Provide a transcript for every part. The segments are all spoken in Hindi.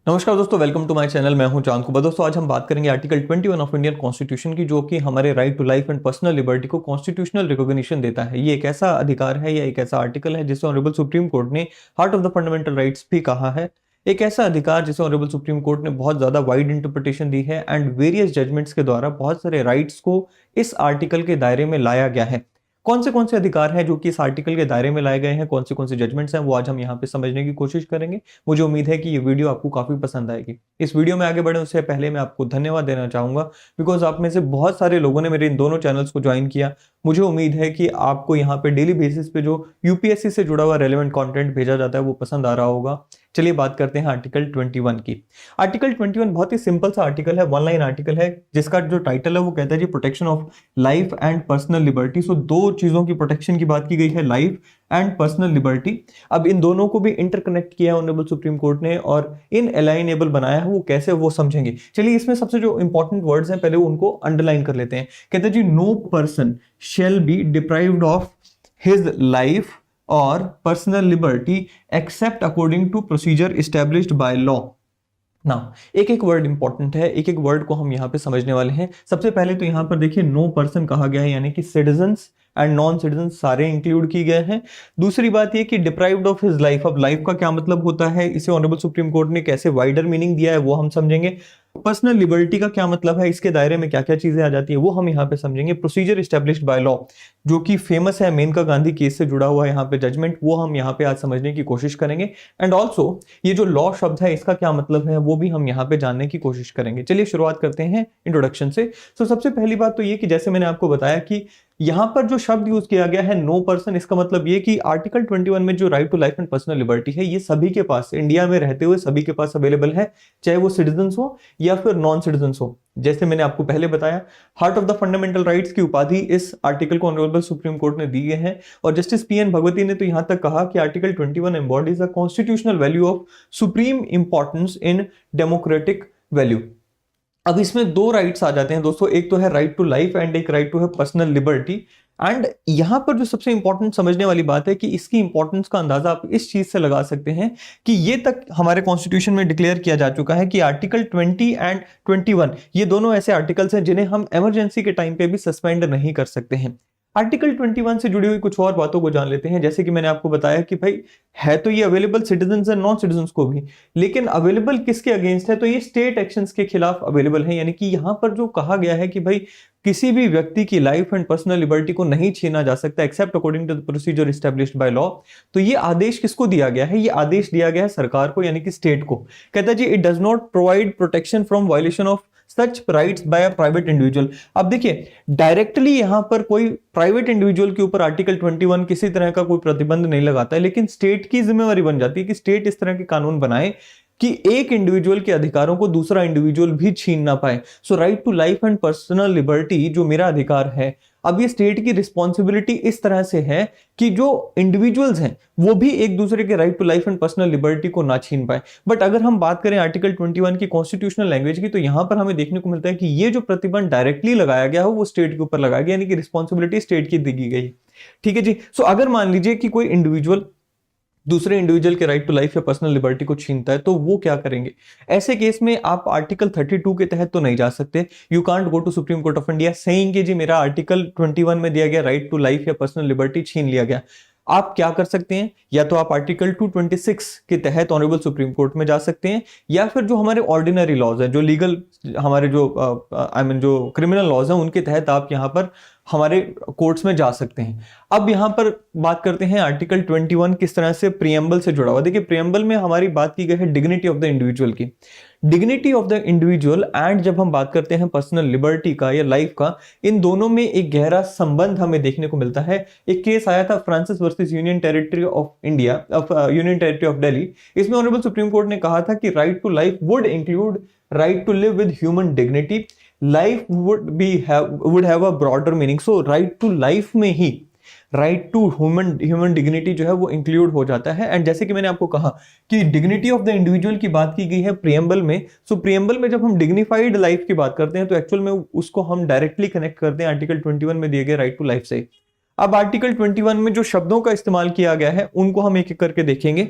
नमस्कार दोस्तों, वेलकम टू माय चैनल। मैं हूं चांद कुबा। दोस्तों आज हम बात करेंगे आर्टिकल 21 ऑफ इंडियन कॉन्स्टिट्यूशन की, जो कि हमारे right to life and personal liberty को कॉन्स्टिट्यूशनल रिकॉग्निशन देता है। ये एक ऐसा अधिकार है या एक ऐसा आर्टिकल है जिसे ऑनरेबल सुप्रीम कोर्ट ने heart of the fundamental rights भी कहा है। एक ऐसा अधिकार जिसे ऑनरेबल सुप्रीम कोर्ट ने बहुत ज्यादा वाइड इंटरप्रिटेशन दी है एंड वेरियस जजमेंट्स के द्वारा बहुत सारे राइट्स को इस आर्टिकल के दायरे में लाया गया है। कौन से अधिकार हैं जो कि इस आर्टिकल के दायरे में लाए गए हैं, कौन से जजमेंट्स हैं, वो आज हम यहाँ पे समझने की कोशिश करेंगे। मुझे उम्मीद है कि ये वीडियो आपको काफी पसंद आएगी। इस वीडियो में आगे बढ़ने उससे पहले मैं आपको धन्यवाद देना चाहूंगा, बिकॉज आप में से बहुत सारे लोगों ने मेरे इन दोनों चैनल्स को ज्वाइन किया। मुझे उम्मीद है कि आपको यहाँ पे डेली बेसिस पे जो यूपीएससी से जुड़ा हुआ रेलेवेंट कंटेंट भेजा जाता है वो पसंद आ रहा होगा। चलिए बात करते हैं आर्टिकल 21 की। आर्टिकल 21 बहुत ही सिंपल सा आर्टिकल है, वन लाइन आर्टिकल है, जिसका जो टाइटल है वो कहता है जी protection of life and personal liberty. So दो चीजों की प्रोटेक्शन की बात की गई है, लाइफ एंड पर्सनल लिबर्टी। अब इन दोनों को भी इंटरकनेक्ट किया है ऑनरेबल सुप्रीम कोर्ट ने और इन अलाइनेबल बनाया है। वो कैसे, वो समझेंगे। चलिए इसमें सबसे जो इंपॉर्टेंट वर्ड्स हैं पहले उनको अंडरलाइन कर लेते हैं। कहते हैं जी no person shall be deprived of his life और personal liberty except according to procedure established by law. ना एक एक वर्ड इंपॉर्टेंट है, एक एक वर्ड को हम यहाँ पे समझने वाले हैं। सबसे पहले तो यहाँ पर देखिए नो पर्सन कहा गया है, यानी कि सिटीजन्स एंड नॉन सिटीजन सारे इंक्लूड किए गए हैं। दूसरी बात ये कि डिप्राइव्ड ऑफ हिज लाइफ। अब लाइफ का क्या मतलब होता है, इसे ऑनरेबल सुप्रीम कोर्ट ने कैसे वाइडर मीनिंग दिया है वो हम समझेंगे। पर्सनल लिबर्टी का क्या मतलब है, इसके दायरे में क्या क्या चीजें आ जाती है वो हम यहाँ पे समझेंगे। प्रोसीजर एस्टैब्लिश्ड बाय लॉ, जो कि फेमस है, मेनका गांधी केस से जुड़ा हुआ है यहाँ पे जजमेंट, वो हम यहाँ पे आज समझने की कोशिश करेंगे। एंड ऑल्सो ये जो लॉ शब्द है इसका क्या मतलब है वो भी हम यहाँ पे जानने की कोशिश करेंगे। चलिए शुरुआत करते हैं इंट्रोडक्शन से। तो सबसे पहली बात तो ये कि जैसे मैंने आपको बताया कि यहां पर जो शब्द यूज किया गया है नो पर्सन, इसका मतलब ये कि आर्टिकल 21 में जो right to life and personal liberty है ये सभी के पास, इंडिया में रहते हुए सभी के पास अवेलेबल है, चाहे वो सिटीजन हो या फिर नॉन सिटीजन हो। जैसे मैंने आपको पहले बताया, heart of the fundamental rights की उपाधि इस आर्टिकल को ऑनरेबल सुप्रीम कोर्ट ने दी है। और जस्टिस पीएन भगवती ने तो यहां तक कहा कि article 21 embodies a constitutional value of supreme importance in democratic value. अब इसमें दो राइट्स आ जाते हैं दोस्तों, एक तो है राइट टू लाइफ एंड एक राइट टू है पर्सनल लिबर्टी। एंड यहां पर जो सबसे इंपॉर्टेंट समझने वाली बात है कि इसकी इंपॉर्टेंस का अंदाजा आप इस चीज से लगा सकते हैं कि ये तक हमारे कॉन्स्टिट्यूशन में डिक्लेयर किया जा चुका है कि आर्टिकल 20 एंड 21 ये दोनों ऐसे आर्टिकल्स हैं जिन्हें हम इमरजेंसी के टाइम पे भी सस्पेंड नहीं कर सकते हैं। आर्टिकल 21 से जुड़ी हुई कुछ और बातों को जान लेते हैं। जैसे कि मैंने आपको बताया कि भाई है तो ये available citizen and non citizen को भी, लेकिन अवेलेबल किसके अगेंस्ट है, तो ये स्टेट एक्शंस के खिलाफ अवेलेबल है। यानी कि यहां पर जो कहा गया है कि भाई किसी भी व्यक्ति की लाइफ एंड पर्सनल लिबर्टी को नहीं छीना जा सकता except according to the procedure established by law. तो ये आदेश किसको दिया गया है, ये आदेश दिया गया है सरकार को, यानी कि स्टेट को। कहता है जी it does not provide protection from violation of such rights by a private individual. अब देखिए डायरेक्टली यहां पर कोई प्राइवेट इंडिविजुअल के ऊपर आर्टिकल 21 किसी तरह का कोई प्रतिबंध नहीं लगाता है, लेकिन स्टेट की जिम्मेवारी बन जाती है कि स्टेट इस तरह के कानून बनाए कि एक इंडिविजुअल के अधिकारों को दूसरा इंडिविजुअल भी छीन ना पाए। So right to life and personal liberty जो मेरा अधिकार है, अब ये स्टेट की रिस्पॉन्सिबिलिटी इस तरह से है कि जो इंडिविजुअल्स हैं वो भी एक दूसरे के right to life and personal liberty को ना छीन पाए। बट अगर हम बात करें आर्टिकल 21 की कॉन्स्टिट्यूशनल लैंग्वेज की, तो यहां पर हमें देखने को मिलता है कि ये जो प्रतिबंध डायरेक्टली लगाया गया है वो स्टेट के ऊपर लगाया गया, यानी कि रिस्पॉन्सिबिलिटी स्टेट की दी गई। ठीक है जी। सो अगर मान लीजिए कि कोई इंडिविजुअल दूसरे इंडिविजुअल के राइट टू लाइफ या पर्सनल लिबर्टी को छीनता है, तो वो क्या करेंगे। ऐसे केस में आप आर्टिकल 32 के तहत तो नहीं जा सकते। You can't go to supreme court of India saying कि जी मेरा आर्टिकल 21 में दिया गया राइट टू लाइफ या पर्सनल लिबर्टी छीन लिया गया। आप क्या कर सकते हैं, या तो आप आर्टिकल 226 के तहत ऑनरेबल सुप्रीम कोर्ट में जा सकते हैं, या फिर जो हमारे ऑर्डिनरी लॉज हैं, जो लीगल हमारे जो जो क्रिमिनल लॉज हैं उनके तहत आप यहां पर हमारे कोर्ट्स में जा सकते हैं। अब यहां पर बात करते हैं आर्टिकल 21 किस तरह से प्रियम्बल से जुड़ा हुआ। देखिए प्रियम्बल में हमारी बात की गई है डिग्निटी ऑफ द इंडिविजुअल की, dignity of the individual. And जब हम बात करते हैं पर्सनल लिबर्टी का या लाइफ का, इन दोनों में एक गहरा संबंध हमें देखने को मिलता है। एक केस आया था Francis versus union territory of India, union territory of Delhi. इसमें ऑनरेबल सुप्रीम कोर्ट ने कहा था कि right to life would include right to live with human dignity, life would have a broader meaning. So right to life में ही राइट टू ह्यूमन डिग्निटी जो है वो इंक्लूड हो जाता है। एंड जैसे कि मैंने आपको कहा कि डिग्निटी ऑफ द इंडिविजुअल की बात की गई है प्रियम्बल में। सो प्रियम्बल में जब हम डिग्निफाइड लाइफ की बात करते हैं तो एक्चुअल में उसको हम डायरेक्टली कनेक्ट करते हैं आर्टिकल 21 में दिए गए राइट टू लाइफ से। अब आर्टिकल 21 में जो शब्दों का इस्तेमाल किया गया है उनको हम एक एक करके देखेंगे।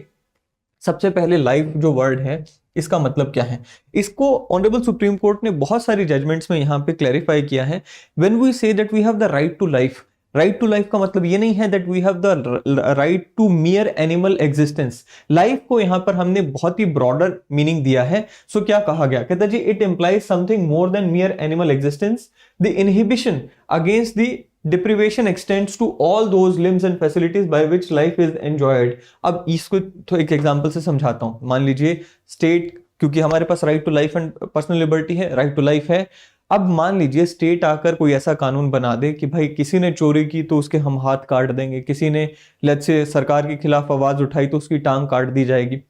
सबसे पहले लाइफ जो वर्ड है इसका मतलब क्या है? इसको ऑनरेबल सुप्रीम कोर्ट ने बहुत सारी जजमेंट्स में यहाँ पे क्लैरिफाई किया है। When we say that we have the right to life, right to life का मतलब ये नहीं है that we have the right to mere animal existence. Life को यहाँ पर हमने बहुत ही ब्रॉडर मीनिंग दिया है। सो क्या कहा गया? कहता जी it implies something more than mere animal existence, the inhibition against the deprivation extends to all those limbs and facilities by which life is enjoyed। अब इसको तो एक एग्जांपल से समझाता हूं। मान लीजिए स्टेट, क्योंकि हमारे पास right to life and personal liberty है, राइट टू लाइफ है। अब मान लीजिए स्टेट आकर कोई ऐसा कानून बना दे कि भाई किसी ने चोरी की तो उसके हम हाथ काट देंगे, किसी ने लेट्स से सरकार के खिलाफ आवाज उठाई तो उसकी टांग काट दी जाएगी।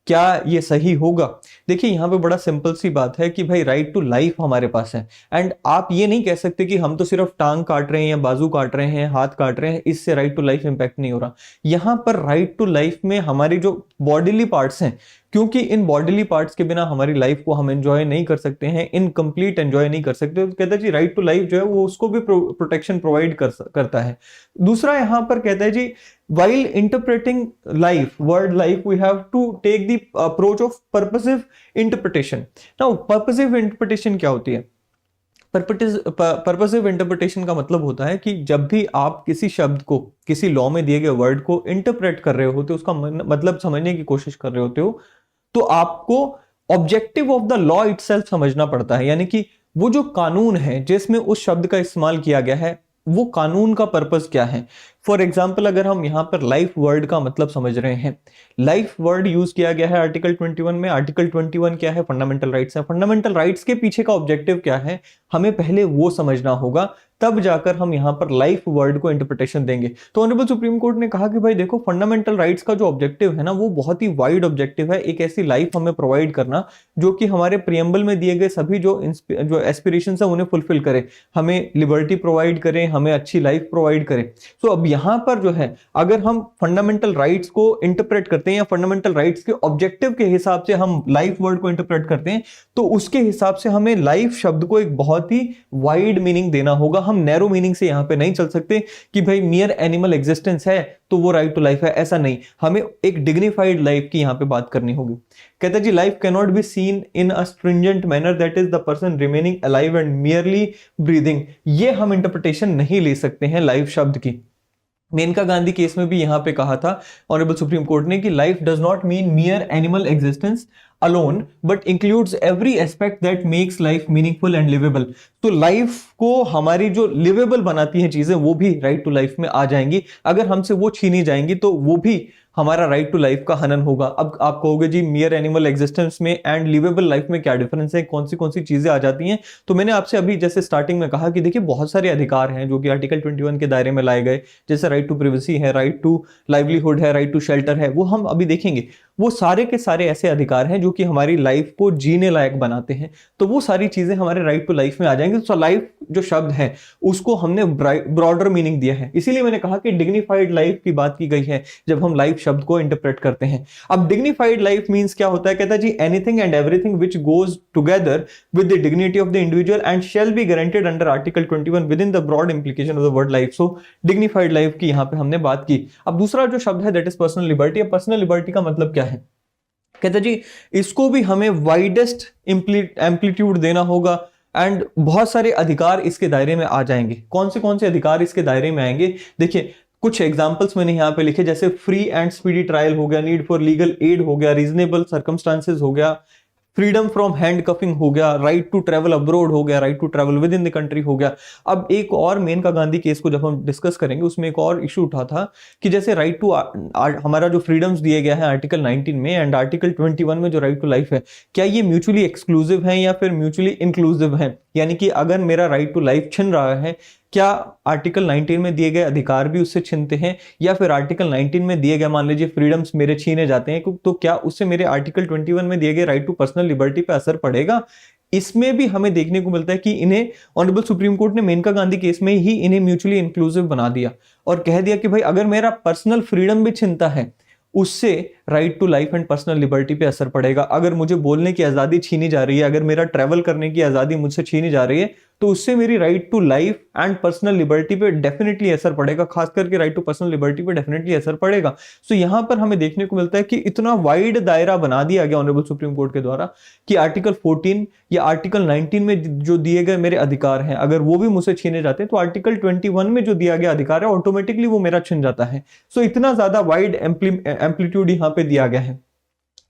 क्या ये सही होगा? देखिए यहाँ पे बड़ा सिंपल सी बात है कि भाई राइट टू लाइफ हमारे पास है, एंड आप ये नहीं कह सकते कि हम तो सिर्फ टांग काट रहे हैं या बाजू काट रहे हैं, हाथ काट रहे हैं, इससे राइट टू लाइफ इंपैक्ट नहीं हो रहा। यहाँ पर राइट टू लाइफ में हमारी जो बॉडीली पार्ट्स हैं, क्योंकि इन बॉडीली पार्ट्स के बिना हमारी लाइफ को हम एंजॉय नहीं कर सकते हैं, इनकम्प्लीट एंजॉय नहीं कर सकते, तो कहता है जी राइट टू लाइफ जो है वो उसको भी प्रोटेक्शन प्रोवाइड करता है। दूसरा यहां पर कहता है जी while interpreting life, word life, we have to take the approach of purposive interpretation। now purposive interpretation क्या होती है? पर्पसिव इंटरप्रिटेशन का मतलब होता है कि जब भी आप किसी शब्द को, किसी लॉ में दिए गए वर्ड को इंटरप्रेट कर रहे होते हो, उसका मतलब समझने की कोशिश कर रहे होते हो, तो आपको objective of the law itself समझना पड़ता है। यानी कि वो जो कानून है जिसमें उस शब्द का इस्तेमाल किया गया है, वो कानून का पर्पस क्या है। फॉर एग्जाम्पल अगर हम यहां पर लाइफ वर्ड का मतलब समझ रहे हैं, लाइफ वर्ड यूज किया गया है आर्टिकल 21 में। आर्टिकल 21 क्या है? फंडामेंटल राइट्स है। फंडामेंटल राइट्स के पीछे का ऑब्जेक्टिव क्या है, हमें पहले वो समझना होगा, तब जाकर हम यहां पर लाइफ वर्ड को इंटरप्रिटेशन देंगे। तो ऑनरेबल सुप्रीम कोर्ट ने कहा कि भाई देखो, फंडामेंटल राइट्स का जो ऑब्जेक्टिव है ना, वो बहुत ही वाइड ऑब्जेक्टिव है। एक ऐसी लाइफ हमें प्रोवाइड करना जो कि हमारे प्रियम्बल में दिए गए सभी जो एस्पिरेशंस है उन्हें फुलफिल करे, हमें लिबर्टी प्रोवाइड करे, हमें अच्छी लाइफ प्रोवाइड करे। तो अब यहां पर जो है, अगर हम फंडामेंटल राइट्स को इंटरप्रेट करते हैं या फंडामेंटल राइट्स के ऑब्जेक्टिव के हिसाब से हम लाइफ वर्ड को इंटरप्रेट करते हैं, तो उसके हिसाब से हमें लाइफ शब्द को एक बहुत ही वाइड मीनिंग देना होगा। हम नैरो मीनिंग से यहां पे नहीं चल सकते कि भाई मियर एनिमल एग्जिस्टेंस है तो वो राइट टू लाइफ है, ऐसा नहीं। हमें एक डिग्निफाइड लाइफ की यहां पे बात करनी होगी। कहता है जी life can not be seen in a stringent manner that is the person remaining alive and merely breathing. ये हम इंटरप्रिटेशन नहीं ले सकते हैं लाइफ शब्द की। मेनका गांधी केस में भी यहां पे कहा था ऑनरेबल सुप्रीम कोर्ट ने कि life does not mean मियर animal existence alone but includes every aspect that makes life meaningful and livable। तो लाइफ को हमारी जो लिवेबल बनाती हैं चीजें, वो भी राइट टू लाइफ में आ जाएंगी। अगर हमसे वो छीनी जाएंगी तो वो भी हमारा राइट टू लाइफ का हनन होगा। अब आप कहोगे जी मियर एनिमल एग्जिस्टेंस में एंड लिवेबल लाइफ में क्या डिफरेंस है, कौन सी चीजें आ जाती हैं? तो मैंने आपसे अभी जैसे स्टार्टिंग में कहा कि देखिए बहुत सारे अधिकार हैं जो कि आर्टिकल 21 के दायरे में लाए गए, जैसे राइट टू प्रिवेसी है, राइट टू लाइवलीहुड है, राइट टू शेल्टर है, वो हम अभी देखेंगे। वो सारे के सारे ऐसे अधिकार हैं जो कि हमारी लाइफ को जीने लायक बनाते हैं, तो वो सारी चीजें हमारे राइट टू लाइफ में आ जाएंगी। तो लाइफ जो शब्द है उसको हमने ब्रॉडर मीनिंग दिया है, इसीलिए मैंने कहा कि डिग्निफाइड लाइफ की बात की गई है जब हम लाइफ शब्द को इंटरप्रेट करते हैं। अब डिग्निफाइड लाइफ मींस क्या होता है? कहता है जी anything and everything which goes together with the dignity of the individual and shall be guaranteed under article 21 within the broad implication of the word life. So dignified life की यहां पे हमने बात की। अब दूसरा जो शब्द है that is personal liberty. Personal liberty का मतलब क्या है? कहता जी इसको भी हमें वाइडेस्ट एम्पलीट्यूड देना होगा एंड बहुत सारे अधिकार इसके दायरे में आ जाएंगे। कौन से अधिकार इसके दायरे में आएंगे? देखिए कुछ एग्जांपल्स मैंने यहां पे लिखे, जैसे फ्री एंड स्पीडी ट्रायल हो गया, नीड फॉर लीगल एड हो गया, रीजनेबल सर्कमस्टांसेस हो गया, फ्रीडम फ्रॉम हैंड कफिंग हो गया, राइट टू ट्रेवल अब्रोड हो गया, right to travel within the country हो गया। अब एक और मेनका गांधी केस को जब हम डिस्कस करेंगे उसमें एक और इशू उठा था कि जैसे राइट टू हमारा जो फ्रीडम्स दिए गया है आर्टिकल 19 में एंड आर्टिकल 21 में जो राइट टू लाइफ है, क्या ये म्यूचुअली एक्सक्लूसिव है या फिर म्यूचुअली इंक्लूसिव है? यानी कि अगर मेरा राइट टू लाइफ छिन रहा है, क्या आर्टिकल 19 में दिए गए अधिकार भी उससे छीनते हैं, या फिर आर्टिकल 19 में दिए गए मान लीजिए फ्रीडम्स मेरे छीने जाते हैं तो क्या उससे मेरे आर्टिकल 21 में दिए गए राइट टू पर्सनल लिबर्टी पे असर पड़ेगा? इसमें भी हमें देखने को मिलता है कि इन्हें ऑनरेबल सुप्रीम कोर्ट ने मेनका गांधी केस में ही इन्हें म्यूचुअली इंक्लूसिव बना दिया और कह दिया कि भाई अगर मेरा पर्सनल फ्रीडम भी छिनता है उससे right to life and personal liberty पे असर पड़ेगा। अगर मुझे बोलने की आजादी छीनी जा रही है, अगर मेरा ट्रैवल करने की आजादी मुझसे छीनी जा रही है, तो उससे मेरी right to life and personal liberty पे डेफिनेटली असर पड़ेगा, खास करके राइट टू पर्सनल लिबर्टी पे डेफिनेटली असर पड़ेगा। सो यहां पर हमें देखने को मिलता है कि इतना वाइड दायरा बना दिया गया ऑनरेबल सुप्रीम कोर्ट के द्वारा कि आर्टिकल 14 या आर्टिकल 19 में जो दिए गए मेरे अधिकार हैं, अगर वो भी मुझसे छीने जाते हैं तो आर्टिकल 21 में जो दिया गया अधिकार है ऑटोमेटिकली वो मेरा छिन जाता है। सो इतना ज्यादा वाइड एम्पलीट्यूड यहां पे दिया गया है।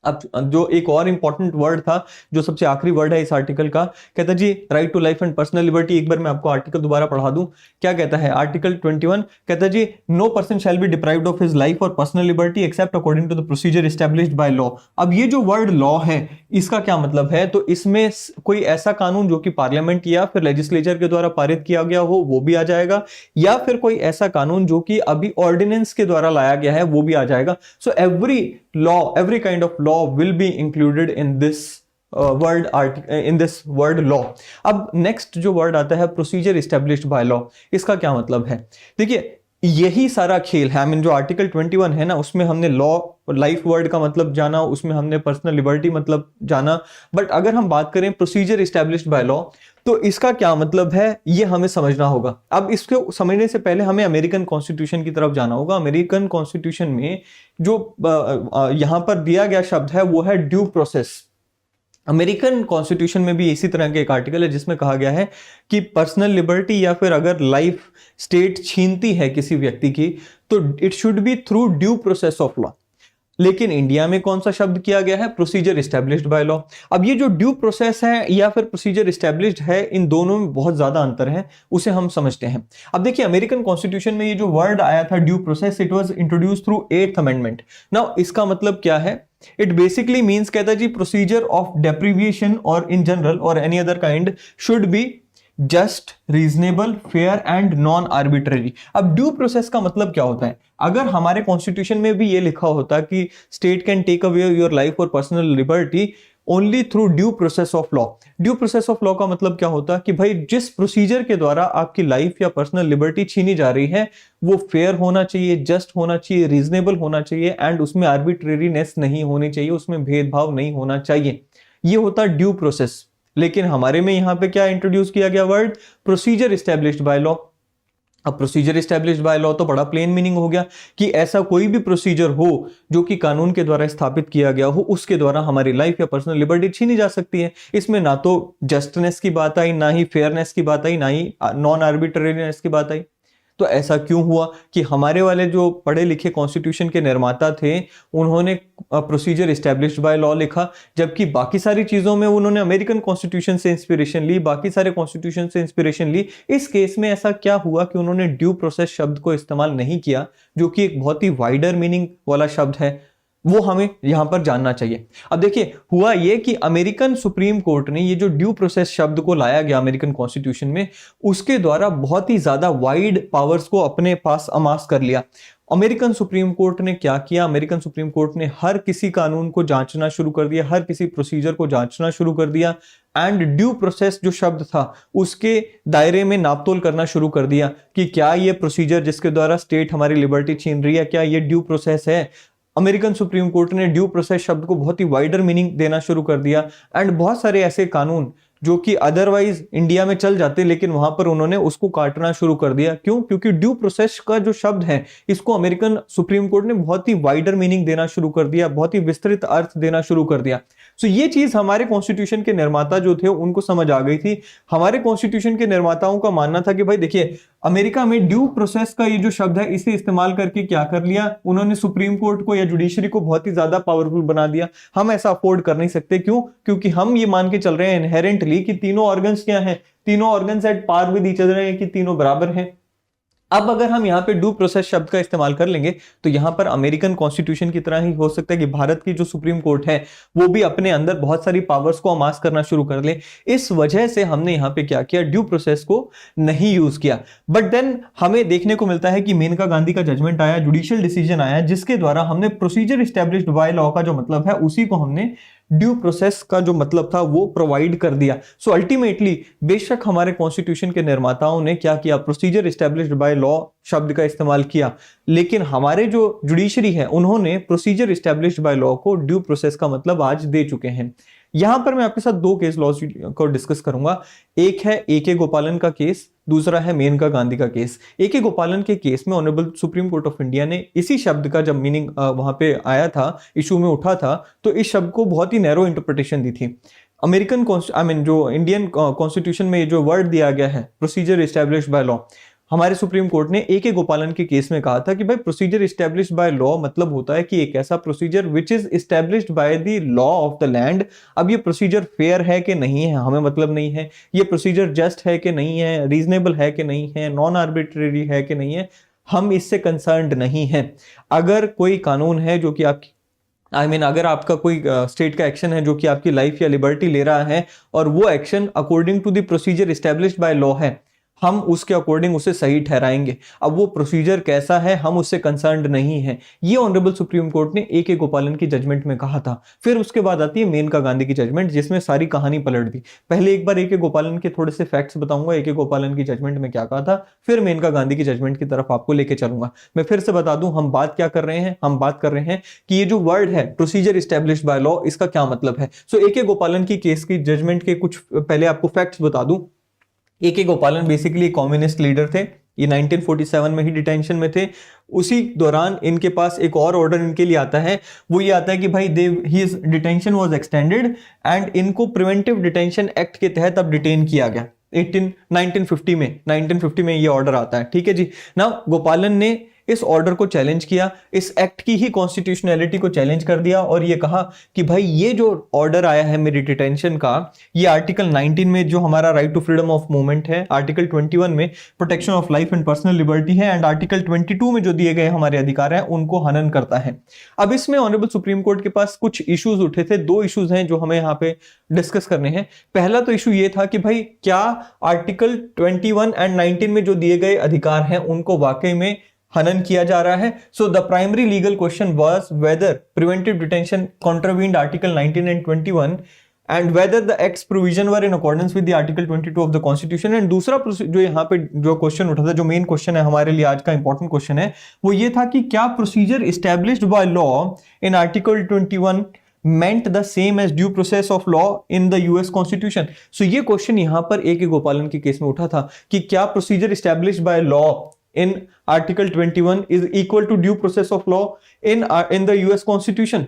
अब जो एक और इंपॉर्टेंट वर्ड था, जो सबसे आखिरी वर्ड है इस आर्टिकल का, कहता जी right to life and personal liberty. एक बार मैं आपको आर्टिकल दोबारा पढ़ा दूं, क्या कहता है आर्टिकल 21, कहता जी no person shall be deprived of his life और personal liberty except according to the procedure established by law. अब ये जो वर्ड लॉ है इसका क्या मतलब है, तो इसमें कोई ऐसा कानून जो कि पार्लियामेंट या फिर लेजिस्लेचर के द्वारा पारित किया गया हो वो भी आ जाएगा, या फिर कोई ऐसा कानून जो कि अभी ऑर्डिनेंस के द्वारा लाया गया है वो भी आ जाएगा। So every law, every kind of law will be included in this word law। अब नेक्स्ट जो वर्ड आता है प्रोसीजर एस्टैब्लिश्ड बाय लॉ, इसका क्या मतलब है? देखिए यही सारा खेल है। जो आर्टिकल 21 है ना, उसमें हमने लॉ लाइफ वर्ड का मतलब जाना, उसमें हमने पर्सनल लिबर्टी मतलब जाना, बट अगर हम बात करें प्रोसीजर एस्टैब्लिश्ड बाय लॉ तो इसका क्या मतलब है ये हमें समझना होगा। अब इसको समझने से पहले हमें अमेरिकन कॉन्स्टिट्यूशन की तरफ जाना होगा। अमेरिकन कॉन्स्टिट्यूशन में जो यहां पर दिया गया शब्द है वो है ड्यू प्रोसेस। अमेरिकन कॉन्स्टिट्यूशन में भी इसी तरह के एक आर्टिकल है जिसमें कहा गया है कि पर्सनल लिबर्टी या फिर अगर लाइफ स्टेट छीनती है किसी व्यक्ति की तो it should be through due process of law. लेकिन इंडिया में कौन सा शब्द किया गया है? Procedure established by law. अब ये जो ड्यू प्रोसेस है या फिर प्रोसीजर एस्टैब्लिश्ड है, इन दोनों में बहुत ज्यादा अंतर है, उसे हम समझते हैं। अब देखिए अमेरिकन कॉन्स्टिट्यूशन में ये जो वर्ड आया था due process, it was introduce through 8th amendment. Now इसका मतलब क्या है? इट बेसिकली मीन्स, कहता है जी प्रोसीजर ऑफ डेप्रिविएशन और इन जनरल और any other kind should be just, reasonable, fair and non arbitrary. अब ड्यू प्रोसेस का मतलब क्या होता है? अगर हमारे कॉन्स्टिट्यूशन में भी ये लिखा होता कि state can take away your life और personal liberty only through due process of law. Due process of law का मतलब क्या होता है कि भाई जिस प्रोसीजर के द्वारा आपकी लाइफ या पर्सनल लिबर्टी छीनी जा रही है वो फेयर होना चाहिए, जस्ट होना चाहिए, रीजनेबल होना चाहिए एंड उसमें आर्बिट्रेरीनेस नहीं होनी चाहिए, उसमें भेदभाव नहीं होना चाहिए। ये होता है ड्यू प्रोसेस। लेकिन हमारे में यहां पे क्या इंट्रोड्यूस किया गया word? Procedure established by law. अब प्रोसीजर एस्टैब्लिश्ड बाय लॉ तो बड़ा प्लेन मीनिंग हो गया कि ऐसा कोई भी प्रोसीजर हो जो कि कानून के द्वारा स्थापित किया गया हो, उसके द्वारा हमारी लाइफ या पर्सनल लिबर्टी छीनी जा सकती है। इसमें ना तो जस्टनेस की बात आई, ना ही फेयरनेस की बात आई, ना ही नॉन आर्बिट्रेरीनेस की बात आई। तो ऐसा क्यों हुआ कि हमारे वाले जो पढ़े लिखे कॉन्स्टिट्यूशन के निर्माता थे उन्होंने प्रोसीजर एस्टैब्लिश्ड बाय लॉ लिखा, जबकि बाकी सारी चीजों में उन्होंने अमेरिकन कॉन्स्टिट्यूशन से इंस्पिरेशन ली, बाकी सारे कॉन्स्टिट्यूशन से इंस्पिरेशन ली। इस केस में ऐसा क्या हुआ कि उन्होंने ड्यू प्रोसेस शब्द को इस्तेमाल नहीं किया, जो कि एक बहुत ही वाइडर मीनिंग वाला शब्द है, वो हमें यहां पर जानना चाहिए। अब देखिए हुआ ये कि अमेरिकन सुप्रीम कोर्ट ने ये जो ड्यू प्रोसेस शब्द को लाया गया अमेरिकन कॉन्स्टिट्यूशन में, उसके द्वारा बहुत ही ज्यादा वाइड पावर्स को अपने पास अमास कर लिया। अमेरिकन सुप्रीम कोर्ट ने क्या किया? अमेरिकन सुप्रीम कोर्ट ने हर किसी कानून को जांचना शुरू कर दिया, हर किसी प्रोसीजर को जांचना शुरू कर दिया एंड ड्यू प्रोसेस जो शब्द था उसके दायरे में नापतोल करना शुरू कर दिया कि क्या ये प्रोसीजर जिसके द्वारा स्टेट हमारी लिबर्टी छीन रही है, क्या ये ड्यू प्रोसेस है? अमेरिकन सुप्रीम कोर्ट ने ड्यू प्रोसेस शब्द को बहुत ही वाइडर मीनिंग देना शुरू कर दिया एंड बहुत सारे ऐसे कानून जो कि अदरवाइज इंडिया में चल जाते लेकिन वहां पर उन्होंने उसको काटना शुरू कर दिया। क्यों? क्योंकि ड्यू प्रोसेस का जो शब्द है इसको अमेरिकन सुप्रीम कोर्ट ने बहुत ही वाइडर मीनिंग देना शुरू कर दिया, बहुत ही विस्तृत अर्थ देना शुरू कर दिया। सो ये चीज हमारे कॉन्स्टिट्यूशन के निर्माता जो थे उनको समझ आ गई थी। हमारे कॉन्स्टिट्यूशन के निर्माताओं का मानना था कि भाई देखिए अमेरिका में ड्यू प्रोसेस का ये जो शब्द है इसे इस्तेमाल करके क्या कर लिया उन्होंने, सुप्रीम कोर्ट को या जुडिशरी को बहुत ही ज्यादा पावरफुल बना दिया। हम ऐसा अफोर्ड कर नहीं सकते। क्यों? क्योंकि हम ये मान के चल रहे हैं इनहेरेंटली कि तीनों ऑर्गन्स क्या हैं, तीनों organs at par with each other हैं, कि तीनों बराबर हैं। अब अगर हम यहाँ पे ड्यू प्रोसेस शब्द का इस्तेमाल कर लेंगे तो यहाँ पर अमेरिकन कॉन्स्टिट्यूशन की तरह ही हो सकता है कि भारत की जो सुप्रीम कोर्ट है वो भी अपने अंदर बहुत सारी पावर्स को अमास करना शुरू कर ले। इस वजह से हमने यहाँ पे क्या किया, ड्यू प्रोसेस को नहीं यूज किया। बट देन हमें देखने को मिलता है कि मेनका गांधी का जजमेंट आया, जुडिशियल डिसीजन आया, जिसके द्वारा हमने प्रोसीजर एस्टैब्लिश्ड बाय लॉ का जो मतलब है उसी को हमने ड्यू प्रोसेस का जो मतलब था वो प्रोवाइड कर दिया। सो अल्टीमेटली बेशक हमारे कॉन्स्टिट्यूशन के निर्माताओं ने क्या किया, प्रोसीजर एस्टैब्लिश्ड बाय लॉ शब्द का इस्तेमाल किया, लेकिन हमारे जो जुडिशरी है उन्होंने प्रोसीजर एस्टैब्लिश्ड बाय लॉ को ड्यू प्रोसेस का मतलब आज दे चुके हैं। यहां पर मैं आपके साथ दो केस लॉज को डिस्कस करूंगा। एक है ए.के. गोपालन का केस, दूसरा है मेनका गांधी का केस। ए.के. गोपालन के केस में honourable supreme court of India ने इसी शब्द का जब मीनिंग वहां पे आया था, इशू में उठा था, तो इस शब्द को बहुत ही नैरो इंटरप्रिटेशन दी थी। अमेरिकन जो इंडियन कॉन्स्टिट्यूशन में जो वर्ड दिया गया है प्रोसीजर एस्टैब्लिश्ड बाय लॉ, हमारे सुप्रीम कोर्ट ने ए.के. गोपालन के केस में कहा था कि भाई प्रोसीजर एस्टैब्लिश्ड बाय लॉ मतलब होता है कि एक ऐसा procedure which is established bye the law of the land. अब ये प्रोसीजर फेयर है कि नहीं है हमें मतलब नहीं है, ये प्रोसीजर जस्ट है कि नहीं है, रीजनेबल है कि नहीं है, नॉन आर्बिट्रेरी है कि नहीं है, हम इससे कंसर्न्ड नहीं है। अगर कोई कानून है जो कि आपकी अगर आपका कोई स्टेट का एक्शन है जो कि आपकी लाइफ या लिबर्टी ले रहा है और वो action according to the procedure established by law है, हम उसके अकॉर्डिंग उसे सही ठहराएंगे। अब वो प्रोसीजर कैसा है हम उससे कंसर्न्ड नहीं है। ये ऑनरेबल सुप्रीम कोर्ट ने ए.के. गोपालन की जजमेंट में कहा था। फिर उसके बाद आती है मेनका गांधी की जजमेंट, जिसमें सारी कहानी पलट दी। पहले एक बार ए.के. गोपालन के थोड़े से फैक्ट्स बताऊंगा, ए.के. गोपालन की जजमेंट में क्या कहा था, फिर मेनका गांधी की जजमेंट की तरफ आपको लेके चलूंगा। मैं फिर से बता दूं हम बात क्या कर रहे हैं, हम बात कर रहे हैं कि ये जो वर्ड है प्रोसीजर एस्टैब्लिश्ड बाय लॉ, इसका क्या मतलब है। सो ए.के. गोपालन की केस की जजमेंट के कुछ पहले आपको फैक्ट्स बता दूं। ए.के. गोपालन बेसिकली कम्युनिस्ट लीडर थे। ये 1947 में ही डिटेंशन में थे। उसी दौरान इनके पास एक और ऑर्डर इनके लिए आता है, वो ये आता है कि भाई his detention was extended and इनको प्रिवेंटिव डिटेंशन एक्ट के तहत अब डिटेन किया गया। 1950 में ये ऑर्डर आता है। ठीक है जी। ना गोपालन ने इस ऑर्डर को चैलेंज किया, इस एक्ट की ही कॉन्स्टिट्यूशनैलिटी को चैलेंज कर दिया और ये कहा कि भाई ये जो ऑर्डर आया है मेरी डिटेंशन का, ये आर्टिकल 19 में जो हमारा right to freedom of movement है, आर्टिकल 21 में protection of life and personal liberty है, एंड आर्टिकल 22 में जो दिए गए हमारे अधिकार हैं उनको हनन करता है। अब इसमें ऑनरेबल सुप्रीम कोर्ट के पास कुछ इश्यूज उठे थे। दो इश्यूज हैं जो हमें यहाँ पे डिस्कस करने हैं। पहला तो इशू ये था कि भाई क्या आर्टिकल 21 एंड 19 में जो दिए गए अधिकार हैं उनको वाकई में हनन किया जा रहा है। So the primary legal question was whether preventive detention contravened article 19 and 21 and whether the act's provision were in accordance with the article 22 of the constitution. And दूसरा जो यहाँ पे जो क्वेश्चन उठा था, जो मेन क्वेश्चन है हमारे लिए आज का इंपॉर्टेंट क्वेश्चन है, वो ये था कि क्या procedure established by law in article 21 meant the same as due process of law in the US Constitution। So ये क्वेश्चन यहाँ पर ए.के. गोपालन के केस में उठा था कि क्या procedure established by law in Article 21 is equal to due process of law in the US Constitution।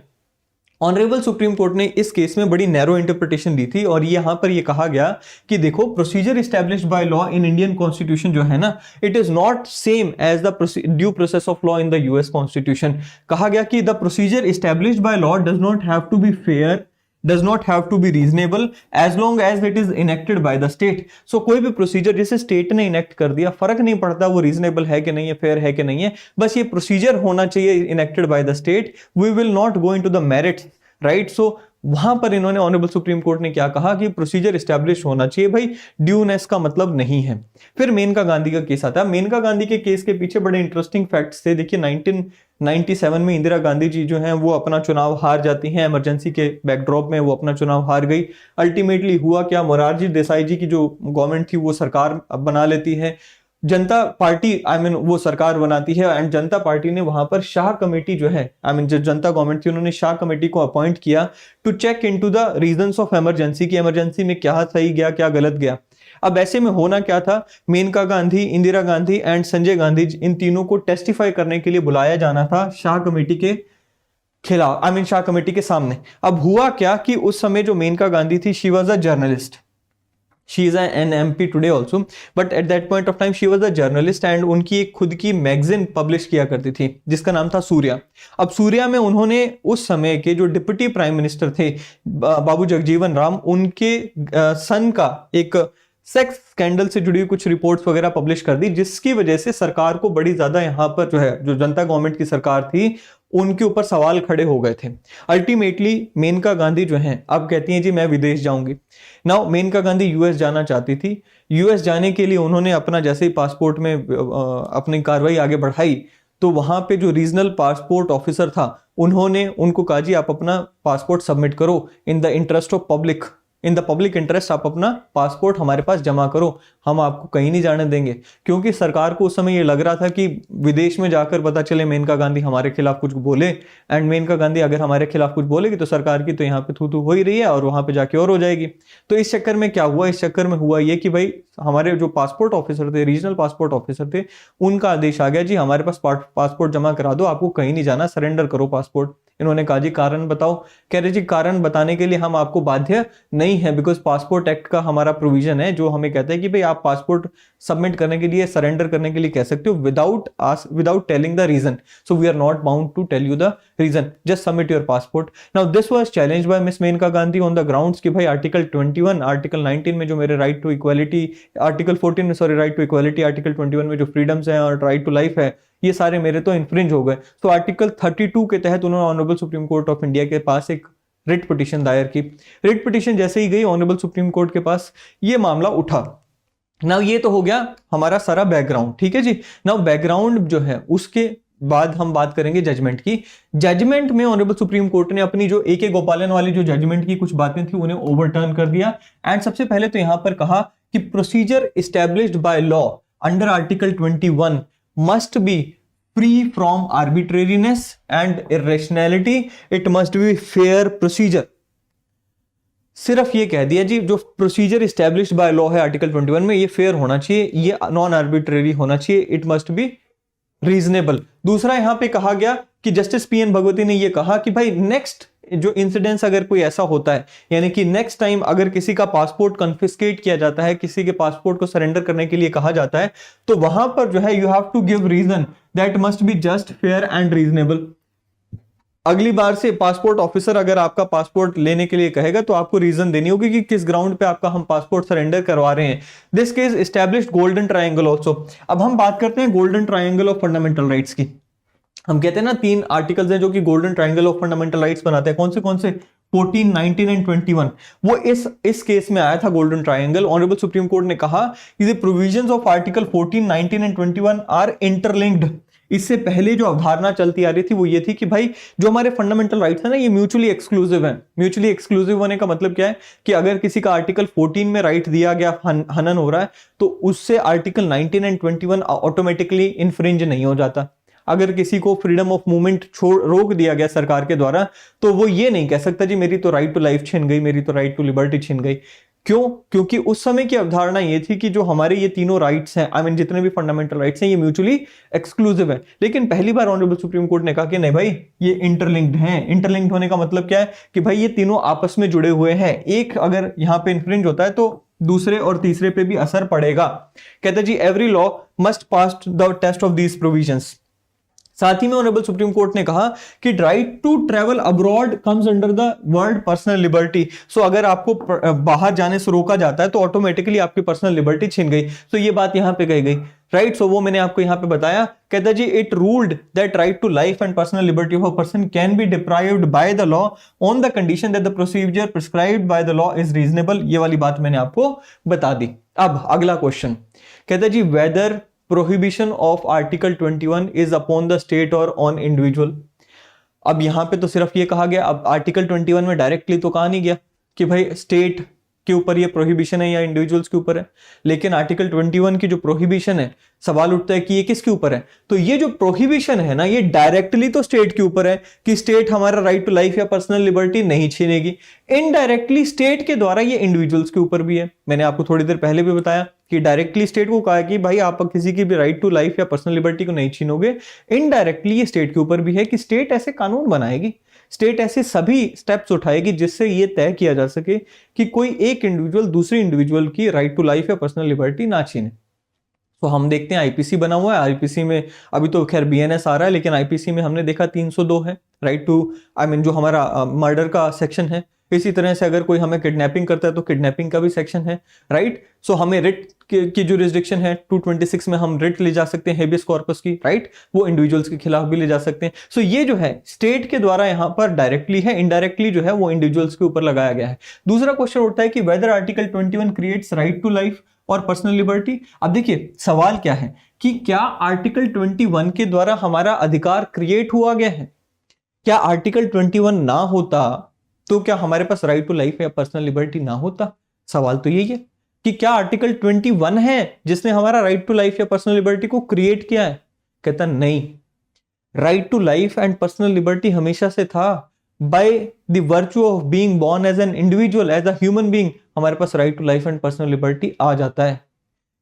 Honourable supreme court ने इस केस में बड़ी नैरो इंटरप्रिटेशन दी थी और यहां पर यह कहा गया कि देखो procedure established by law in Indian constitution जो है ना, it is not same as the due process of law in the US constitution. कहा गया कि the procedure established by law does not have to be fair, does not have to be reasonable as long as it is enacted by the state। So कोई भी प्रोसीजर जिसे स्टेट ने इनेक्ट कर दिया, फर्क नहीं पड़ता वो रीजनेबल है कि नहीं है, फेयर है कि नहीं है, बस ये प्रोसीजर होना चाहिए enacted by the state. We will not go into the merits, right. So वहां पर इन्होंने ऑनरेबल सुप्रीम कोर्ट ने क्या कहा कि प्रोसीजर एस्टैब्लिश होना चाहिए, भाई ड्यूनेस का मतलब नहीं है। फिर मेनका गांधी का केस आता है। मेनका गांधी के केस के पीछे बड़े इंटरेस्टिंग फैक्ट्स थे। देखिए 1997 में इंदिरा गांधी जी जो हैं वो अपना चुनाव हार जाती हैं, इमरजेंसी के बैकड्रॉप में वो अपना चुनाव हार गई। अल्टीमेटली हुआ क्या, मोरारजी देसाई जी की जो गवर्नमेंट थी वो सरकार बना लेती है, जनता पार्टी वो सरकार बनाती है एंड जनता पार्टी ने वहां पर शाह कमेटी जो है जो जनता गवर्नमेंट थी उन्होंने शाह कमेटी को अपॉइंट किया to check into the reasons of emergency, की इमरजेंसी में क्या सही गया क्या गलत गया। अब ऐसे में होना क्या था, मेनका गांधी, इंदिरा गांधी एंड संजय गांधी, इन तीनों को टेस्टिफाई करने के लिए बुलाया जाना था शाह कमेटी के खिलाफ, शाह कमेटी के सामने। अब हुआ क्या कि उस समय जो मेनका गांधी थी, she was a journalist, she is an MP today also, but at that point of time she was a journalist and उनकी एक खुद की मैगजीन पब्लिश किया करती थी जिसका नाम था सूर्या। अब सूर्या में उन्होंने उस समय के जो डिप्टी प्राइम मिनिस्टर थे बाबू जगजीवन राम, उनके सन का एक सेक्स स्कैंडल से जुड़ी कुछ रिपोर्ट्स वगैरह पब्लिश कर दी, जिसकी वजह से सरकार को बड़ी ज्यादा यहाँ पर जो है जो जनता गवर्नमेंट की सरकार थी उनके ऊपर सवाल खड़े हो गए थे। अल्टीमेटली मेनका गांधी जो हैं अब कहती हैं जी मैं विदेश जाऊंगी। नाउ मेनका गांधी यूएस जाना चाहती थी। यूएस जाने के लिए उन्होंने अपना जैसे ही पासपोर्ट में अपनी कार्रवाई आगे बढ़ाई तो वहां पे जो रीजनल पासपोर्ट ऑफिसर था उन्होंने उनको कहा जी आप अपना पासपोर्ट सबमिट करो in the interest of public, in the public interest आप अपना पासपोर्ट हमारे पास जमा करो, हम आपको कहीं नहीं जाने देंगे। क्योंकि सरकार को उस समय ये लग रहा था कि विदेश में जाकर पता चले मेनका गांधी हमारे खिलाफ कुछ बोले, एंड मेनका गांधी अगर हमारे खिलाफ कुछ बोलेगी तो सरकार की तो यहाँ पे थू थू हो ही रही है और वहां पे जाके और हो जाएगी। तो इस चक्कर में क्या हुआ, इस चक्कर में हुआ ये कि भाई हमारे जो पासपोर्ट ऑफिसर थे, रीजनल पासपोर्ट ऑफिसर थे, उनका आदेश आ गया जी हमारे पास पासपोर्ट जमा करा दो, आपको कहीं नहीं जाना, सरेंडर करो पासपोर्ट। इन्होंने कहा जी कारण बताओ। कह रहे जी कारण बताने के लिए हम आपको बाध्य नहीं है, बिकॉज पासपोर्ट एक्ट का हमारा प्रोविजन है जो हमें कहता है कि भाई आप पासपोर्ट सबमिट करने के लिए, सरेंडर करने के लिए कह सकते हो without telling the reason. So we are not bound to tell you the reason, just submit your passport. Now this was challenge by miss Maneka Gandhi on the grounds कि भाई आर्टिकल 21, आर्टिकल 19 में जो मेरे राइट टू इक्वालिटी, आर्टिकल 14 में sorry right to equality, article 21 में जो फ्रीडम्स हैं और राइट टू लाइफ है, ये सारे मेरे तो इन्फ्रिंज हो गए। तो आर्टिकल 32 के तहत उन्होंने honourable supreme court of India के पास एक रिट पिटीशन दायर की। रिट पिटीशन जैसे ही गई ऑनरेबल सुप्रीम कोर्ट के पास, ये मामला उठा। नाउ ये तो हो गया हमारा सारा बैकग्राउंड, ठीक है जी। नाउ बैकग्राउंड जो है उसके बाद हम बात करेंगे जजमेंट की। जजमेंट में ऑनरेबल सुप्रीम कोर्ट ने अपनी जो ए गोपालन वाली जो जजमेंट की कुछ बातें थी उन्हें ओवरटर्न कर दिया। एंड सबसे पहले तो यहां पर कहा कि procedure established by law under article 21 must be free from arbitrariness and irrationality, it must be fair procedure। सिर्फ ये कह दिया जी जो प्रोसीजर एस्टैब्लिश्ड बाय लॉ है आर्टिकल 21 में, ये फेयर होना चाहिए, ये नॉन आर्बिट्रेरी होना चाहिए, इट मस्ट बी रीजनेबल। दूसरा यहां पे कहा गया कि जस्टिस पीएन भगवती ने ये कहा कि भाई नेक्स्ट जो इंसिडेंस अगर कोई ऐसा होता है, यानी कि नेक्स्ट टाइम अगर किसी का पासपोर्ट कन्फिस्केट किया जाता है, किसी के पासपोर्ट को सरेंडर करने के लिए कहा जाता है, तो वहां पर जो है you have to give reason that must be just, fair and reasonable. अगली बार से पासपोर्ट ऑफिसर अगर आपका पासपोर्ट लेने के लिए कहेगा तो आपको रीजन देनी होगी कि किस ग्राउंड पे आपका हम पासपोर्ट सरेंडर करवा रहे हैं। This case established golden triangle also. अब हम बात करते हैं golden triangle of fundamental rights की। हम कहते हैं ना 3 आर्टिकल्स हैं जो कि golden triangle of fundamental rights बनाते हैं। कौन से 14, 19 एंड 21। वो इस केस में आया था golden triangle. Honourable supreme court ने कहा कि the provisions of article 14, 19 and 21 are interlinked. इससे पहले जो अवधारणा चलती आ रही थी वो ये थी कि भाई जो हमारे फंडामेंटल राइट्स है ना, ये म्यूचुअली एक्सक्लूसिव है। म्यूचुअली एक्सक्लूसिव होने का मतलब क्या है कि अगर किसी का आर्टिकल 14 में राइट दिया गया, हनन हो रहा है, तो उससे आर्टिकल 19 एंड 21 ऑटोमेटिकली इन्फ्रिंज नहीं हो जाता। अगर किसी को फ्रीडम ऑफ मूवमेंट रोक दिया गया सरकार के द्वारा, तो वो ये नहीं कह सकता जी मेरी तो राइट टू लाइफ छिन गई, मेरी तो राइट टू लिबर्टी छिन गई। क्यों? क्योंकि उस समय की अवधारणा ये थी कि जो हमारे ये तीनों राइट्स हैं, आई मीन जितने भी फंडामेंटल राइट्स हैं, ये म्यूचुअली एक्सक्लूसिव है। लेकिन पहली बार ऑनरेबल सुप्रीम कोर्ट ने कहा कि नहीं भाई, ये इंटरलिंक्ड हैं। इंटरलिंक्ड होने का मतलब क्या है कि भाई ये तीनों आपस में जुड़े हुए हैं। एक अगर यहां पे इन्फ्रिंज होता है तो दूसरे और तीसरे पे भी असर पड़ेगा। कहते जी every law must pass the test of these provisions. साथ ही में ऑनरेबल सुप्रीम कोर्ट ने कहा कि right to travel abroad comes under the word personal liberty. So अगर आपको बाहर जाने से रोका जाता है तो ऑटोमेटिकली आपकी पर्सनल लिबर्टी छिन गई। तो ये बात यहां पे कही गई, राइट। सो वो मैंने आपको यहां पे बताया। कहता जी it ruled that right to life and personal liberty of a person can be deprived by the law on the condition that the procedure prescribed by the law is reasonable. ये वाली बात मैंने आपको बता दी। अब अगला क्वेश्चन कहता जी weather prohibition of article 21 is upon the state or on individual। अब यहां पे तो सिर्फ ये कहा गया, अब आर्टिकल 21 में डायरेक्टली तो कहा नहीं गया कि भाई स्टेट के ऊपर ये प्रोहिबिशन है या इंडिविजुअल्स के ऊपर है। लेकिन आर्टिकल 21 की जो प्रोहिबिशन है, सवाल उठता है कि ये किसके ऊपर है। तो ये जो प्रोहिबिशन है ना, ये डायरेक्टली तो स्टेट के ऊपर है कि स्टेट हमारा राइट टू लाइफ या पर्सनल लिबर्टी नहीं छीनेगी। इनडायरेक्टली स्टेट के द्वारा ये इंडिविजुअल्स के ऊपर भी है। मैंने आपको थोड़ी देर पहले भी बताया कि डायरेक्टली स्टेट को कहा कि भाई आप किसी की भी राइट टू लाइफ या पर्सनल लिबर्टी को नहीं छीनोगे। इनडायरेक्टली ये स्टेट के ऊपर भी है कि स्टेट ऐसे कानून बनाएगी, स्टेट ऐसे सभी स्टेप्स उठाएगी जिससे ये तय किया जा सके कि कोई एक इंडिविजुअल दूसरे इंडिविजुअल की राइट टू लाइफ या पर्सनल लिबर्टी ना छीने। तो हम देखते हैं आईपीसी बना हुआ है। आईपीसी में अभी तो खैर बीएनएस आ रहा है, लेकिन आईपीसी में हमने देखा 302 है राइट टू, आई मीन जो हमारा मर्डर का सेक्शन है। इसी तरह से अगर कोई हमें किडनैपिंग करता है तो किडनैपिंग का भी सेक्शन है, राइट। सो हमें रिट की जुरिस्डिक्शन है 226 में हम रिट ले जा सकते हैं हेबियस कॉर्पस की, राइट। वो इंडिविजुअल्स के खिलाफ भी ले जा सकते हैं। सो ये जो है स्टेट के द्वारा यहाँ पर डायरेक्टली है, इनडायरेक्टली जो है वो इंडिविजुअल्स के ऊपर लगाया गया है। दूसरा क्वेश्चन उठता है कि whether article 21 creates right to life और पर्सनल लिबर्टी। अब देखिए सवाल क्या है कि क्या आर्टिकल 21 के द्वारा हमारा अधिकार क्रिएट हुआ गया है। क्या आर्टिकल 21 ना होता तो क्या हमारे पास राइट टू लाइफ या पर्सनल लिबर्टी ना होता? सवाल तो यही है कि क्या आर्टिकल 21 है जिसने हमारा राइट टू लाइफ या पर्सनल लिबर्टी को क्रिएट किया है? कहता नहीं, right to life and personal liberty हमेशा से था। By the virtue of being born as an individual, as a human being, हमारे पास right to life and personal liberty आ जाता है।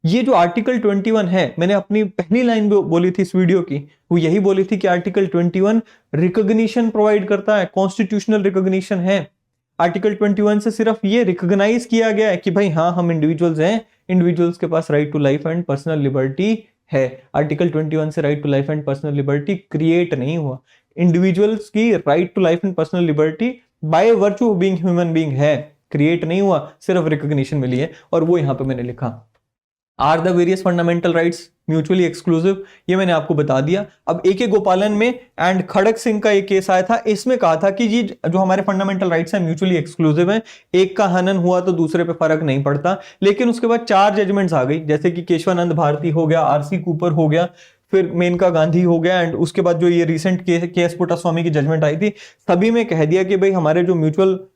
ये जो आर्टिकल 21 है, मैंने अपनी पहली लाइन बोली थी इस वीडियो की, वो यही बोली थी कि आर्टिकल 21 रिकॉग्निशन प्रोवाइड करता है, कॉन्स्टिट्यूशनल रिकॉग्निशन है। आर्टिकल 21 से सिर्फ ये रिकॉग्नाइज किया गया है कि भाई हाँ, हम इंडिविजुअल्स हैं, इंडिविजुअल्स के पास right to life and personal liberty है। आर्टिकल 21 से right to life and personal liberty create नहीं हुआ। इंडिविजुअल्स की right to life and personal liberty by virtue of being human being है, क्रिएट नहीं हुआ, सिर्फ रिकॉग्निशन मिली है। और वो यहां पे मैंने लिखा, are the various fundamental rights mutually exclusive, ये मैंने आपको बता दिया। अब AK गोपालन में एंड खड़क सिंह का एक केस आया था, इसमें कहा था कि ये जो हमारे फंडामेंटल राइट्स हैं म्यूचुअली एक्सक्लूसिव हैं, एक का हनन हुआ तो दूसरे पे फर्क नहीं पड़ता। लेकिन उसके बाद 4 जजमेंट्स आ गई, जैसे कि केशवानंद भारती हो गया, RC कूपर हो गया, फिर मेनका गांधी हो गया, एंड उसके बाद जो ये रिसेंट केस पुट्टास्वामी की जजमेंट आई थी, सभी में कह दिया कि भाई हमारे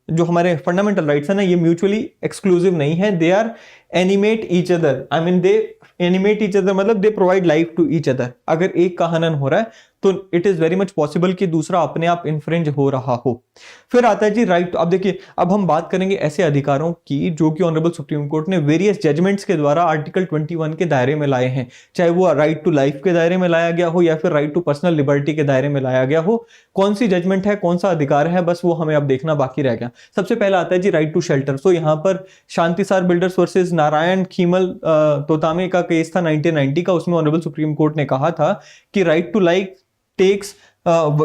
जो हमारे फंडामेंटल राइट्स है ना, ये म्यूचुअली एक्सक्लूसिव नहीं है, they are animate each other. I mean they animate each other मतलब they provide life to each other. अगर एक का हनन हो रहा है तो it is very much possible कि दूसरा अपने आप इन्फ्रिंज हो रहा हो। फिर आता है जी राइट। अब देखिए, अब हम बात करेंगे ऐसे अधिकारों की जो कि ऑनरेबल सुप्रीम कोर्ट ने वेरियस जजमेंट्स के द्वारा आर्टिकल 21 के दायरे में लाए हैं, चाहे वो राइट टू लाइफ के दायरे में लाया गया हो या फिर राइट टू पर्सनल लिबर्टी के दायरे में लाया गया हो। कौन सी जजमेंट है, कौन सा अधिकार है, बस वो हमें अब देखना बाकी रह गया। सबसे पहला आता है जी राइट टू शेल्टर। सो यहाँ पर शांतिसार बिल्डर्स वर्सेस नारायण खीमल तोतामे का केस था 1990 का, उसमें ऑनरेबल सुप्रीम कोर्ट ने कहा था कि right to life takes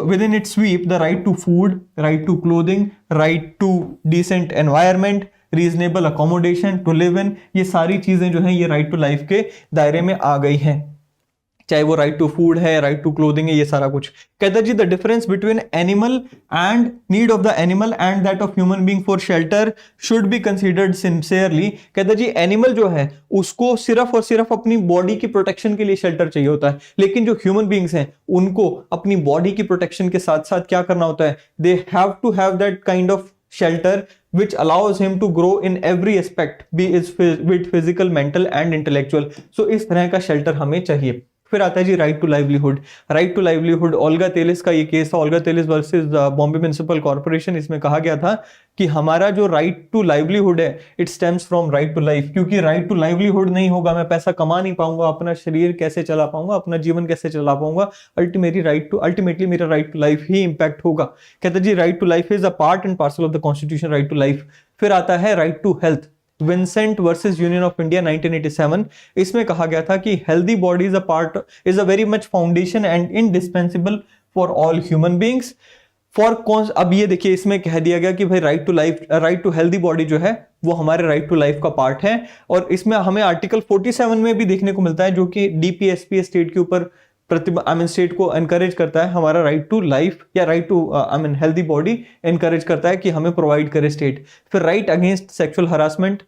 within its sweep the right to food, right to clothing, right to decent environment, reasonable accommodation to live in। ये सारी चीजें जो हैं ये राइट टू लाइफ के दायरे में आ गई हैं, चाहे वो राइट टू फूड है, राइट टू क्लोथिंग है, ये सारा कुछ। कहता जी the difference between animal and need of the animal and that of human being for shelter should be considered sincerely. कहता जी एनिमल जो है उसको सिर्फ और सिर्फ अपनी बॉडी की प्रोटेक्शन के लिए शेल्टर चाहिए होता है, लेकिन जो ह्यूमन बीइंग्स हैं उनको अपनी बॉडी की प्रोटेक्शन के साथ साथ क्या करना होता है, they have to have that kind of shelter which allows him to grow in every aspect, be it physical, mental and intellectual। so इस तरह का शेल्टर हमें चाहिए। फिर आता है जी right to livelihood. Right to livelihood Olga Tellis का ये केस था, Olga Tellis versus Bombay municipal corporation. इसमें कहा गया था कि हमारा जो राइट टू लाइवलीहुड है it stems from right to life, क्योंकि राइट टू लाइवलीहुड नहीं होगा, मैं पैसा कमा नहीं पाऊंगा, अपना शरीर कैसे चला पाऊंगा, अपना जीवन कैसे चला पाऊंगा, अल्टीमेटली मेरा राइट टू लाइफ ही इंपैक्ट होगा। कहते जी right to life is a part and parcel of the constitution, right to life. फिर आता है right to health, Vincent versus Union of India 1987। इसमें कहा गया था कि healthy body is a very much foundation and indispensable for all human beings for कौन। अब ये देखिए, इसमें कह दिया गया कि भाई right to life, right to healthy body जो है वो हमारे राइट टू लाइफ का पार्ट है। और इसमें हमें आर्टिकल 47 में भी देखने को मिलता है, जो कि DPSP स्टेट के ऊपर स्टेट को एनकरेज करता है हमारा राइट टू लाइफ या right to healthy body encourage करता है कि हमें प्रोवाइड करे स्टेट। फिर right against sexual harassment,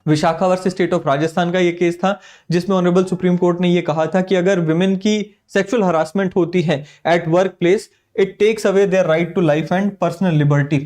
Vishakha versus state of Rajasthan का ये केस था, जिसमें ऑनरेबल सुप्रीम कोर्ट ने ये कहा था कि अगर विमेन की सेक्सुअल हरासमेंट होती है at work place, it takes away their right to life and personal liberty.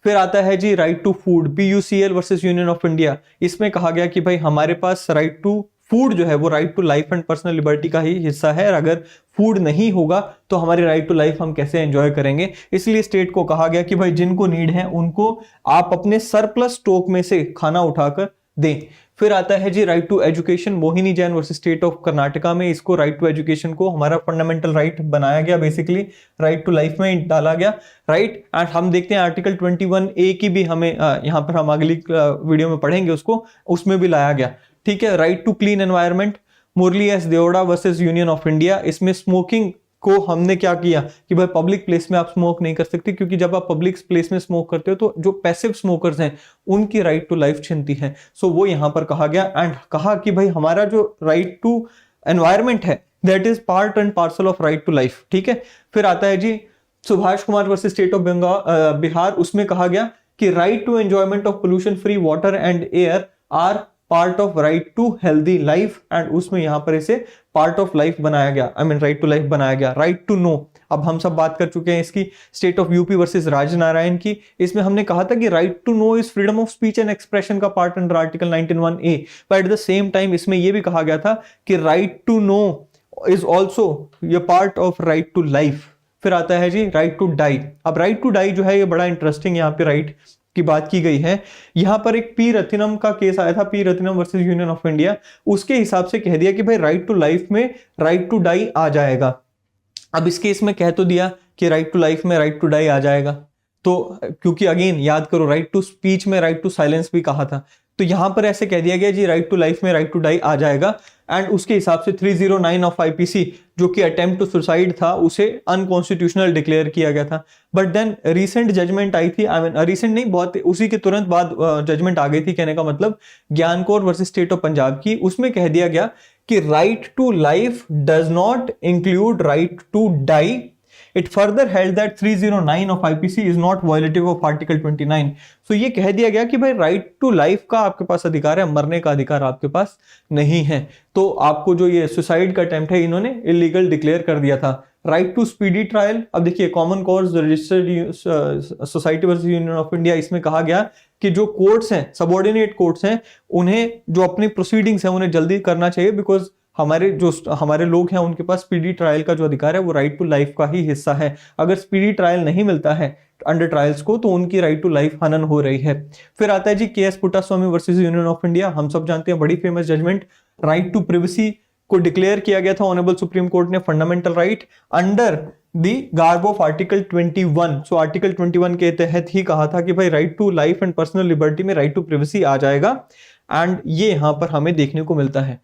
फिर आता है जी right to food, PUCL versus Union of India. इसमें कहा गया कि भाई हमारे पास राइट टू फूड जो है वो right to life and personal liberty का ही हिस्सा है, और अगर फूड नहीं होगा तो हमारी राइट टू लाइफ हम कैसे एंजॉय करेंगे। इसलिए स्टेट को कहा गया कि भाई जिनको नीड है उनको आप अपने सरप्लस स्टॉक में से खाना उठाकर दें। फिर आता है जी right to education, Mohini Jain versus state of Karnataka में इसको राइट टू एजुकेशन को हमारा फंडामेंटल राइट बनाया गया, बेसिकली राइट टू लाइफ में डाला गया, राइट। एंड हम देखते हैं आर्टिकल 21A की भी हमें यहाँ पर हम अगली वीडियो में पढ़ेंगे उसको, उसमें भी लाया गया, ठीक है। Right to clean environment, Murli S Deora versus Union of India. इसमें स्मोकिंग को हमने क्या किया कि भाई पब्लिक प्लेस में आप स्मोक नहीं कर सकते, क्योंकि जब आप पब्लिक प्लेस में स्मोक करते हो तो जो पैसिव स्मोकर्स हैं उनकी राइट टू लाइफ छिनती है। सो वो यहां पर कहा गया, एंड कहा कि भाई हमारा जो राइट टू एनवायरमेंट है that is part and parcel of right to life, ठीक है। फिर आता है जी Subhash Kumar versus state of Bihar. उसमें कहा गया कि right to enjoyment of pollution free water and air are part of right to healthy life, and उसमें यहां पर इसे पार्ट ऑफ लाइफ बनाया गया, I mean right to life बनाया गया। राइट टू नो, अब हम सब बात कर चुके हैं इसकी state of UP versus Rajnarayan की। इसमें हमने कहा था कि right to know is freedom of speech and expression का part under article 19(1)(a), but at the same time इसमें यह भी कहा गया था कि right to know is also ये part of right to life. फिर आता है जी राइट टू डाई। अब राइट टू डाई जो है ये बड़ा इंटरेस्टिंग यहाँ पे राइट की बात की गई है। यहां पर एक पी रत्नम का केस आया था, P Ratnam versus Union of India, उसके हिसाब से कह दिया कि भाई राइट टू लाइफ में राइट टू डाई आ जाएगा। अब इस केस में कह तो दिया कि राइट टू लाइफ में राइट टू डाई आ जाएगा, तो क्योंकि अगेन याद करो राइट टू स्पीच में राइट टू साइलेंस भी कहा था, तो यहां पर ऐसे कह दिया गया जी राइट टू लाइफ में राइट टू डाई आ जाएगा। एंड उसके हिसाब से 309 ऑफ आईपीसी जो कि अटेम्प्ट टू सुसाइड था उसे अनकॉन्स्टिट्यूशनल डिक्लेयर किया गया था। बट देन रीसेंट जजमेंट आई थी, आई मीन रीसेंट नहीं, बहुत उसी के तुरंत बाद जजमेंट आ गई थी, कहने का मतलब Gian Kaur versus state of Punjab की। उसमें कह दिया गया कि right to life does not include right to die. It further held that 309 of IPC is not violative of Article 29. So ये कह दिया गया कि भाई राइट टू लाइफ का आपके पास अधिकार है, मरने का अधिकार आपके पास नहीं है। तो आपको जो ये सुसाइड का अटेम्प्ट है इन्होंने इलीगल डिक्लेयर कर दिया था। राइट टू स्पीडी ट्रायल, अब देखिए common cause registered society versus Union of India, इसमें कहा गया कि जो कोर्ट्स हैं, सबऑर्डिनेट कोर्ट्स हैं, उन्हें जो अपनी प्रोसीडिंग्स हैं उन्हें जल्दी करना चाहिए, बिकॉज हमारे लोग हैं उनके पास स्पीडी ट्रायल का जो अधिकार है वो राइट टू लाइफ का ही हिस्सा है। अगर स्पीडी ट्रायल नहीं मिलता है अंडर ट्रायल्स को तो उनकी राइट टू लाइफ हनन हो रही है। फिर आता है जी KS Puttaswamy versus Union of India, हम सब जानते हैं बड़ी famous judgment. Right to privacy को डिक्लेयर किया गया था ऑनरेबल सुप्रीम कोर्ट ने fundamental right under the garb of article 21। So article 21 के तहत ही कहा था कि भाई right to life and personal liberty में राइट टू प्रिवेसी आ जाएगा, एंड ये यहां पर हमें देखने को मिलता है।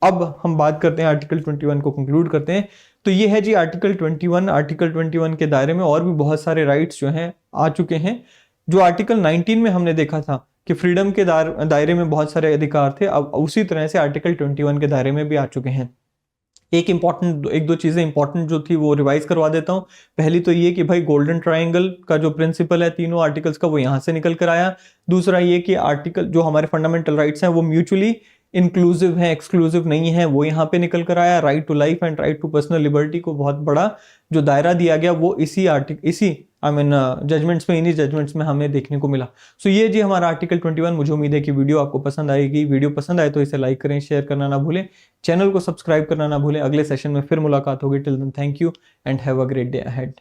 अब हम बात करते हैं आर्टिकल 21 को कंक्लूड करते हैं। तो ये है जी आर्टिकल 21। आर्टिकल 21 के दायरे में और भी बहुत सारे राइट्स जो हैं आ चुके हैं। जो आर्टिकल 19 में हमने देखा था कि फ्रीडम के दायरे में बहुत सारे अधिकार थे, अब उसी तरह से आर्टिकल 21 के दायरे में भी आ चुके हैं। एक दो चीजें इंपॉर्टेंट जो थी वो रिवाइज करवा देता हूं। पहली तो ये कि भाई गोल्डन ट्रायंगल का जो प्रिंसिपल है तीनों आर्टिकल्स का वो यहां से निकल कर आया। दूसरा ये कि आर्टिकल जो हमारे फंडामेंटल राइट्स हैं वो म्यूचुअली इंक्लूसिव है, एक्सक्लूसिव नहीं है, वो यहाँ पे निकल कर आया। Right to life and right to personal liberty को बहुत बड़ा जो दायरा दिया गया वो इसी जजमेंट्स में, इन्हीं जजमेंट्स में हमें देखने को मिला। सो ये जी हमारा आर्टिकल 21। मुझे उम्मीद है कि वीडियो आपको पसंद आएगी। वीडियो पसंद आए तो इसे लाइक करें, शेयर करना ना भूलें, चैनल को सब्सक्राइब करना ना भूलें। अगले सेशन में फिर मुलाकात होगी। Till then thank you and have a great day ahead.